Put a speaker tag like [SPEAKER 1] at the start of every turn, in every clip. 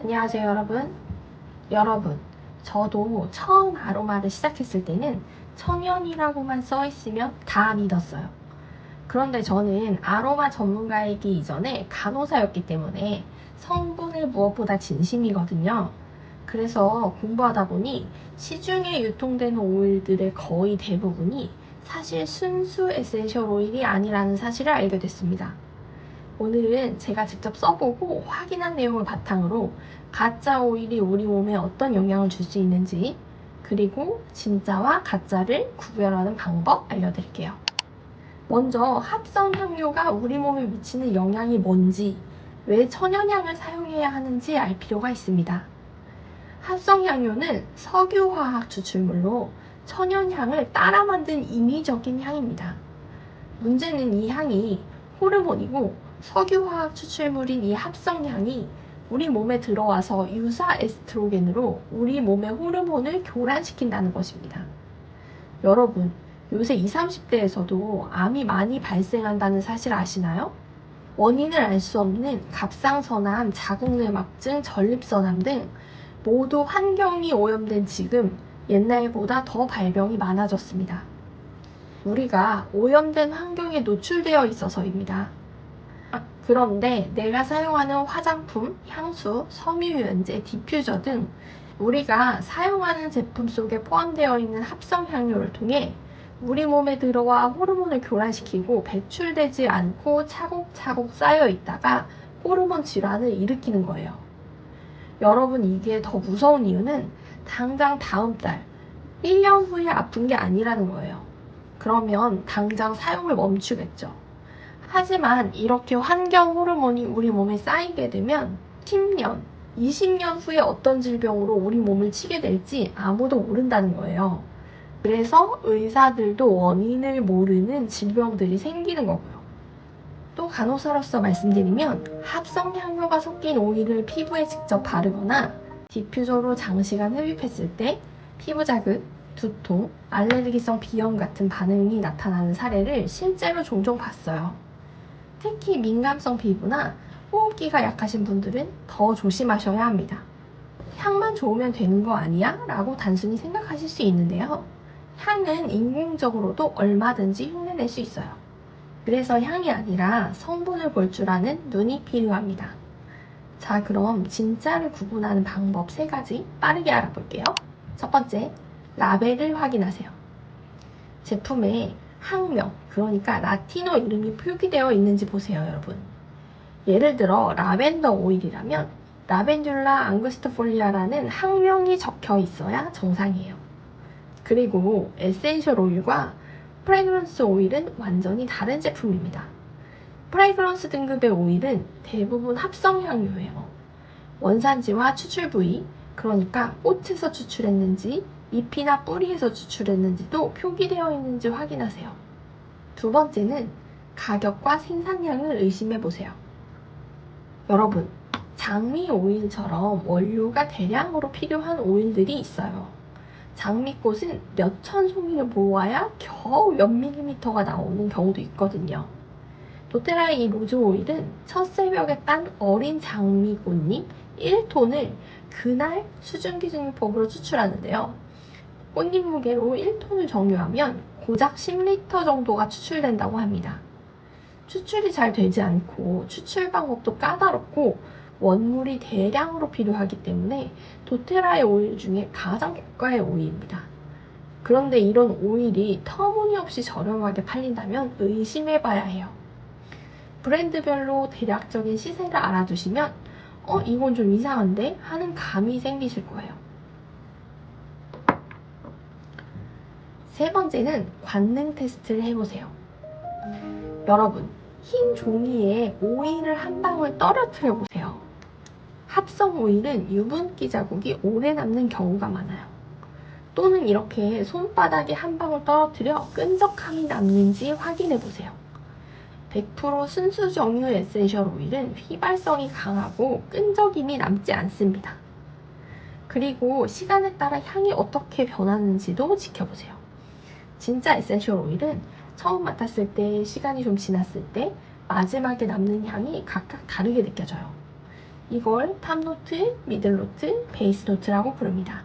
[SPEAKER 1] 안녕하세요 여러분 저도 처음 아로마를 시작했을 때는 천연이라고만 써있으면 다 믿었어요. 그런데 저는 아로마 전문가이기 이전에 간호사였기 때문에 성분을 무엇보다 진심이거든요. 그래서 공부하다 보니 시중에 유통되는 오일들의 거의 대부분이 사실 순수 에센셜 오일이 아니라는 사실을 알게 됐습니다. 오늘은 제가 직접 써보고 확인한 내용을 바탕으로 가짜 오일이 우리 몸에 어떤 영향을 줄 수 있는지, 그리고 진짜와 가짜를 구별하는 방법 알려드릴게요. 먼저 합성 향료가 우리 몸에 미치는 영향이 뭔지, 왜 천연향을 사용해야 하는지 알 필요가 있습니다. 합성 향료는 석유화학 추출물로 천연향을 따라 만든 인위적인 향입니다. 문제는 이 향이 호르몬이고 석유화학 추출물인 이 합성향이 우리 몸에 들어와서 유사 에스트로겐으로 우리 몸의 호르몬을 교란시킨다는 것입니다. 여러분, 요새 20, 30대에서도 암이 많이 발생한다는 사실 아시나요? 원인을 알 수 없는 갑상선암, 자궁내막증, 전립선암 등 모두 환경이 오염된 지금 옛날보다 더 발병이 많아졌습니다. 우리가 오염된 환경에 노출되어 있어서입니다. 그런데 내가 사용하는 화장품, 향수, 섬유유연제, 디퓨저 등 우리가 사용하는 제품 속에 포함되어 있는 합성 향료를 통해 우리 몸에 들어와 호르몬을 교란시키고 배출되지 않고 차곡차곡 쌓여 있다가 호르몬 질환을 일으키는 거예요. 여러분, 이게 더 무서운 이유는 당장 다음 달, 1년 후에 아픈 게 아니라는 거예요. 그러면 당장 사용을 멈추겠죠. 하지만 이렇게 환경 호르몬이 우리 몸에 쌓이게 되면 10년, 20년 후에 어떤 질병으로 우리 몸을 치게 될지 아무도 모른다는 거예요. 그래서 의사들도 원인을 모르는 질병들이 생기는 거고요. 또 간호사로서 말씀드리면 합성 향료가 섞인 오일을 피부에 직접 바르거나 디퓨저로 장시간 흡입했을 때 피부 자극, 두통, 알레르기성 비염 같은 반응이 나타나는 사례를 실제로 종종 봤어요. 특히 민감성 피부나 호흡기가 약하신 분들은 더 조심하셔야 합니다. 향만 좋으면 되는 거 아니야? 라고 단순히 생각하실 수 있는데요. 향은 인공적으로도 얼마든지 흉내낼 수 있어요. 그래서 향이 아니라 성분을 볼 줄 아는 눈이 필요합니다. 자, 그럼 진짜를 구분하는 방법 3가지 빠르게 알아볼게요. 첫 번째, 라벨을 확인하세요. 제품에 학명, 그러니까 라틴어 이름이 표기되어 있는지 보세요, 여러분. 예를 들어 라벤더 오일이라면 라벤듈라 앙구스티폴리아라는 학명이 적혀 있어야 정상이에요. 그리고 에센셜 오일과 프레그런스 오일은 완전히 다른 제품입니다. 프레그런스 등급의 오일은 대부분 합성 향료예요. 원산지와 추출 부위, 그러니까 꽃에서 추출했는지 잎이나 뿌리에서 추출했는지도 표기되어 있는지 확인하세요. 두 번째는 가격과 생산량을 의심해 보세요. 여러분, 장미 오일처럼 원료가 대량으로 필요한 오일들이 있어요. 장미꽃은 몇천 송이를 모아야 겨우 몇 밀리미터가 나오는 경우도 있거든요. 도테라의 이 로즈 오일은 첫 새벽에 딴 어린 장미꽃잎 1톤을 그날 수증기준율법으로 추출하는데요. 꽃잎 무게로 1톤을 정유하면 고작 10리터 정도가 추출된다고 합니다. 추출이 잘 되지 않고 추출 방법도 까다롭고 원물이 대량으로 필요하기 때문에 도테라의 오일 중에 가장 고가의 오일입니다. 그런데 이런 오일이 터무니없이 저렴하게 팔린다면 의심해봐야 해요. 브랜드별로 대략적인 시세를 알아두시면 이건 좀 이상한데? 하는 감이 생기실 거예요. 세 번째는 관능 테스트를 해보세요. 여러분, 흰 종이에 오일을 한 방울 떨어뜨려 보세요. 합성 오일은 유분기 자국이 오래 남는 경우가 많아요. 또는 이렇게 손바닥에 한 방울 떨어뜨려 끈적함이 남는지 확인해 보세요. 100% 순수 정유 에센셜 오일은 휘발성이 강하고 끈적임이 남지 않습니다. 그리고 시간에 따라 향이 어떻게 변하는지도 지켜보세요. 진짜 에센셜 오일은 처음 맡았을 때, 시간이 좀 지났을 때, 마지막에 남는 향이 각각 다르게 느껴져요. 이걸 탑노트, 미들노트, 베이스노트라고 부릅니다.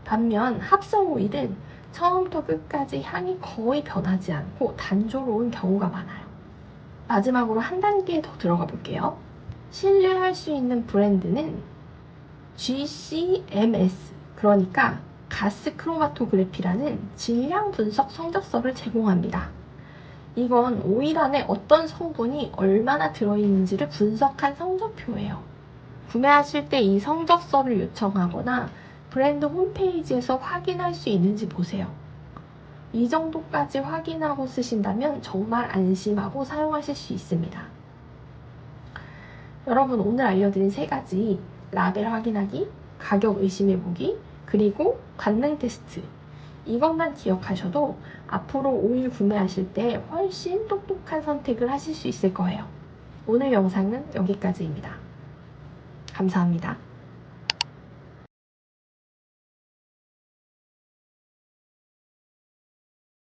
[SPEAKER 1] 반면 합성 오일은 처음부터 끝까지 향이 거의 변하지 않고 단조로운 경우가 많아요. 마지막으로 한 단계 더 들어가 볼게요. 신뢰할 수 있는 브랜드는 GCMS, 그러니까 가스 크로마토그래피라는 질량 분석 성적서를 제공합니다. 이건 오일 안에 어떤 성분이 얼마나 들어있는지를 분석한 성적표예요. 구매하실 때 이 성적서를 요청하거나 브랜드 홈페이지에서 확인할 수 있는지 보세요. 이 정도까지 확인하고 쓰신다면 정말 안심하고 사용하실 수 있습니다. 여러분, 오늘 알려드린 3가지, 라벨 확인하기, 가격 의심해보기, 그리고 관능 테스트, 이것만 기억하셔도 앞으로 오일 구매하실 때 훨씬 똑똑한 선택을 하실 수 있을 거예요. 오늘 영상은 여기까지입니다. 감사합니다.